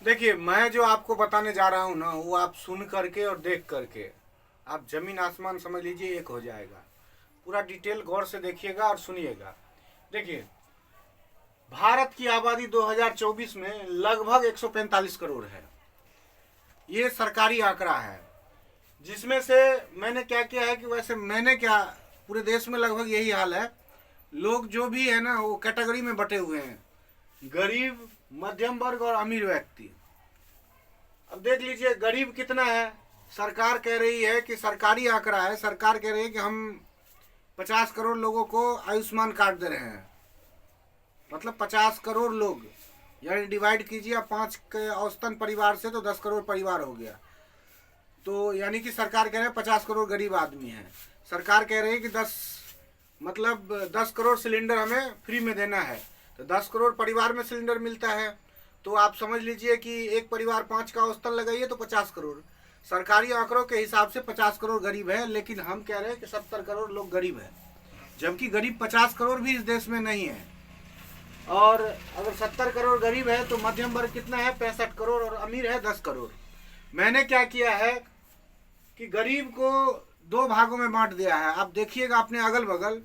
देखिए, मैं जो आपको बताने जा रहा हूँ ना, वो आप सुन करके और देख करके आप जमीन आसमान समझ लीजिए एक हो जाएगा। पूरा डिटेल गौर से देखिएगा और सुनिएगा। देखिए, भारत की आबादी 2024 में लगभग 145 करोड़ है। ये सरकारी आंकड़ा है, जिसमें से मैंने क्या किया है कि वैसे मैंने क्या, पूरे देश में लगभग यही हाल है। लोग जो भी है ना, वो कैटेगरी में बटे हुए हैं, गरीब, मध्यम वर्ग और अमीर व्यक्ति। अब देख लीजिए गरीब कितना है। सरकार कह रही है कि सरकारी आंकड़ा है, सरकार कह रही है कि हम 50 करोड़ लोगों को आयुष्मान कार्ड दे रहे हैं। मतलब 50 करोड़ लोग, यानी डिवाइड कीजिए आप 5 के औसतन परिवार से, तो 10 करोड़ परिवार हो गया। तो यानी कि सरकार कह रहे हैं 50 करोड़ गरीब आदमी हैं। सरकार कह रही है कि 10 करोड़ सिलेंडर हमें फ्री में देना है। तो 10 करोड़ परिवार में सिलेंडर मिलता है, तो आप समझ लीजिए कि एक परिवार 5 का औसतन लगाइए तो 50 करोड़। सरकारी आंकड़ों के हिसाब से 50 करोड़ गरीब है, लेकिन हम कह रहे हैं कि 70 करोड़ लोग गरीब हैं, जबकि गरीब 50 करोड़ भी इस देश में नहीं है। और अगर 70 करोड़ गरीब है तो मध्यम वर्ग कितना है, 65 करोड़, और अमीर है 10 करोड़। मैंने क्या किया है कि गरीब को 2 भागों में बांट दिया है। आप देखिएगा अपने अगल बगल,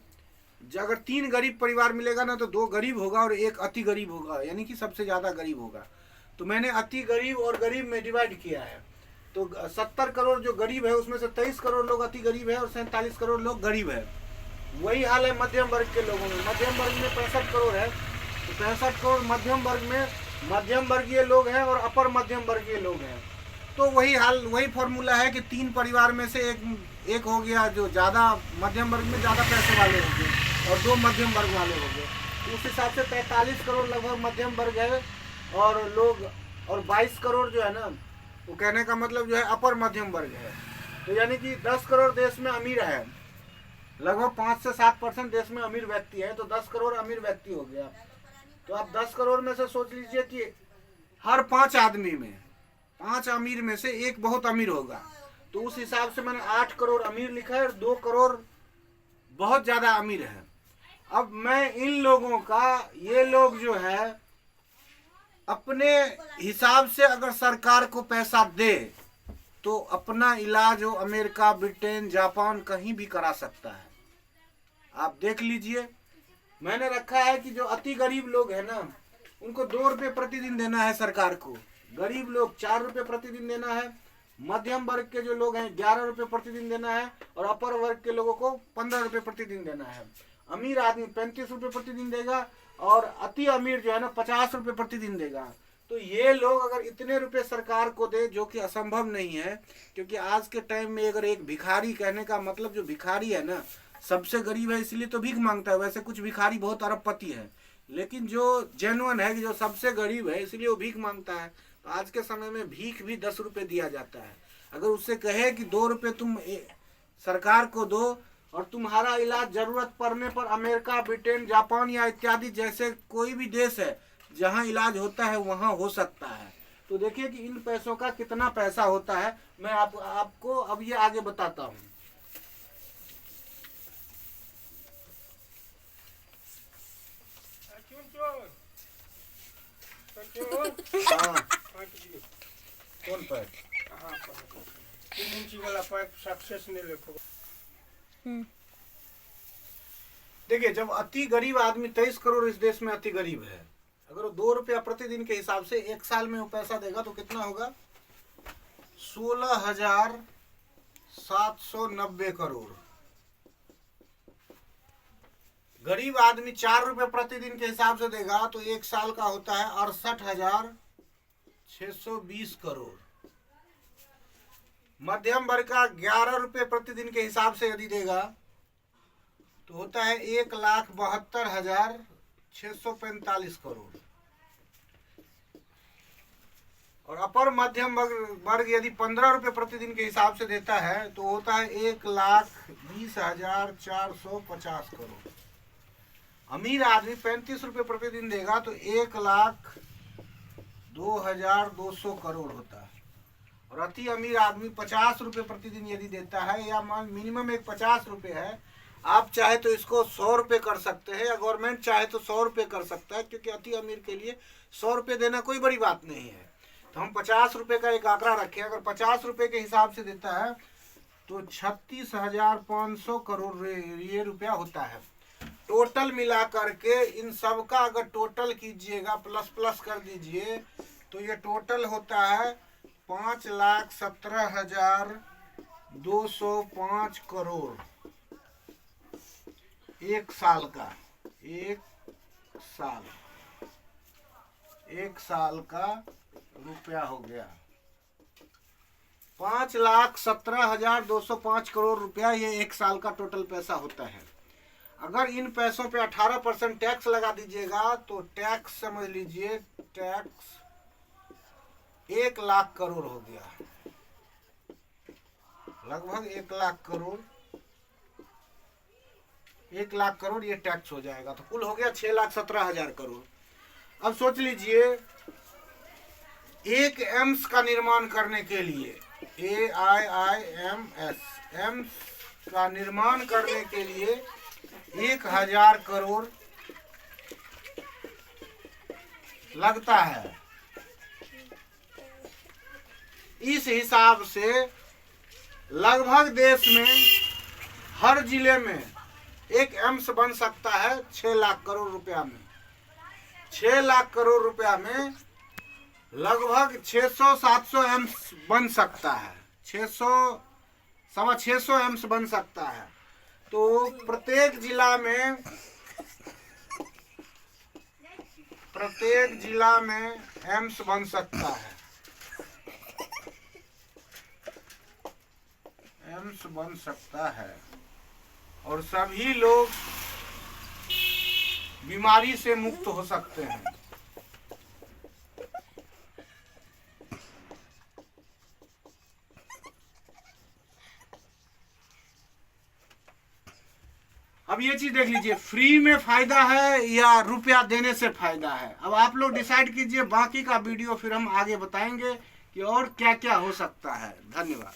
अगर 3 गरीब परिवार मिलेगा ना, तो 2 गरीब होगा और 1 अति गरीब होगा, यानी कि सबसे ज़्यादा गरीब होगा। तो मैंने अति गरीब और गरीब में डिवाइड किया है। तो 70 करोड़ जो गरीब है, उसमें से 23 करोड़ लोग अति गरीब है और 47 करोड़ लोग गरीब है। वही हाल है मध्यम वर्ग के लोगों में। मध्यम वर्ग में 65 करोड़ है, तो 65 करोड़ मध्यम वर्ग में मध्यम वर्गीय लोग हैं और अपर मध्यम वर्गीय लोग हैं। तो वही हाल, वही फॉर्मूला है कि 3 परिवार में से एक हो गया जो ज़्यादा मध्यम वर्ग में ज़्यादा पैसे वाले हो गए, और 2 मध्यम वर्ग वाले हो गए। तो उस हिसाब से 43 करोड़ लगभग मध्यम वर्ग है और लोग, और 22 करोड़ जो है ना, वो कहने का मतलब जो है अपर मध्यम वर्ग है। तो यानी कि 10 करोड़ देश में अमीर है, लगभग 5 से 7% देश में अमीर व्यक्ति है, तो 10 करोड़ अमीर व्यक्ति हो गया। तो आप 10 करोड़ में से सोच लीजिए कि हर 5 आदमी में, 5 अमीर में से 1 बहुत अमीर होगा। तो उस हिसाब से मैंने 8 करोड़ अमीर लिखा है और 2 करोड़ बहुत ज़्यादा अमीर है। अब मैं इन लोगों का, ये लोग जो है अपने हिसाब से अगर सरकार को पैसा दे तो अपना इलाज हो अमेरिका, ब्रिटेन, जापान कहीं भी करा सकता है। आप देख लीजिए, मैंने रखा है कि जो अति गरीब लोग हैं ना, उनको 2 रुपये प्रतिदिन देना है सरकार को। गरीब लोग 4 रुपये प्रतिदिन देना है। मध्यम वर्ग के जो लोग हैं 11 रुपये प्रतिदिन देना है, और अपर वर्ग के लोगों को 15 रुपये प्रतिदिन देना है। अमीर आदमी 35 रुपये प्रतिदिन देगा, और अति अमीर जो है ना 50 रुपये प्रतिदिन देगा। तो ये लोग अगर इतने रुपए सरकार को दे, जो कि असंभव नहीं है, क्योंकि आज के टाइम में अगर एक भिखारी, कहने का मतलब जो भिखारी है ना सबसे गरीब है, इसलिए तो भीख मांगता है। वैसे कुछ भिखारी बहुत अरबपति है, लेकिन जो जेन्युइन है कि जो सबसे गरीब है, इसलिए वो भीख मांगता है। तो आज के समय में भीख भी 10 रुपये दिया जाता है। अगर उससे कहे कि 2 रुपये तुम सरकार को दो और तुम्हारा इलाज जरूरत पड़ने पर अमेरिका, ब्रिटेन, जापान या इत्यादि जैसे कोई भी देश है जहां इलाज होता है वहां हो सकता है। तो देखिए कि इन पैसों का कितना पैसा होता है। मैं आपको अब ये आगे बताता हूँ। हाँ, कौन पैक? 3 इंची वाला पाइप सक्सेस नहीं लिखो। देखिए, जब अति गरीब आदमी, 23 करोड़ इस देश में अति गरीब है, अगर वो 2 रुपया प्रतिदिन के हिसाब से 1 साल में वो पैसा देगा तो कितना होगा, 16,790 करोड़। गरीब आदमी 4 रुपये प्रतिदिन के हिसाब से देगा तो 1 साल का होता है 68,620 करोड़। मध्यम वर्ग का 11 रुपये प्रतिदिन के हिसाब से यदि देगा तो होता है 1,72,645 करोड़। और अपर मध्यम वर्ग यदि 15 रुपये प्रतिदिन के हिसाब से देता है तो होता है 1,20,450 करोड़। अमीर आदमी 35 रुपये प्रतिदिन देगा तो 1,02,200 करोड़ होता है। और अति अमीर आदमी 50 रुपये प्रतिदिन यदि देता है, या मान मिनिमम एक 50 रुपये है, आप चाहे तो इसको 100 रुपये कर सकते हैं, या गवर्नमेंट चाहे तो 100 रुपये कर सकता है, क्योंकि अति अमीर के लिए 100 रुपये देना कोई बड़ी बात नहीं है। तो हम 50 रुपए का एक आंकड़ा रखें, अगर 50 रुपए के हिसाब से देता है तो 36,500 करोड़ ये रुपया होता है। टोटल मिला करके इन सब का अगर टोटल कीजिएगा, प्लस प्लस कर दीजिए, तो ये टोटल होता है 5,17,205 करोड़ एक साल का। एक साल का रुपया हो गया 5,17,205 करोड़ रुपया। ये एक साल का टोटल पैसा होता है। अगर इन पैसों पे 18% टैक्स लगा दीजिएगा तो टैक्स समझ लीजिए, टैक्स 1 लाख करोड़ हो गया, लगभग 1 लाख करोड़। 1 लाख करोड़ ये टैक्स हो जाएगा, तो कुल हो गया 6,17,000 करोड़। अब सोच लीजिए, एक एम्स का निर्माण करने के लिए, AIIMS एम्स का निर्माण करने के लिए 1,000 करोड़ लगता है। इस हिसाब से लगभग देश में हर जिले में एक एम्स बन सकता है 6 लाख करोड़ रुपया में। 6 लाख करोड़ रुपया में लगभग 600-700 एम्स बन सकता है। 600-625 एम्स बन सकता है। तो प्रत्येक जिला में एम्स बन सकता है, एम्स बन सकता है, और सभी लोग बीमारी से मुक्त हो सकते हैं। अब ये चीज देख लीजिए, फ्री में फायदा है या रुपया देने से फायदा है। अब आप लोग डिसाइड कीजिए। बाकी का वीडियो फिर हम आगे बताएंगे कि और क्या क्या हो सकता है। धन्यवाद।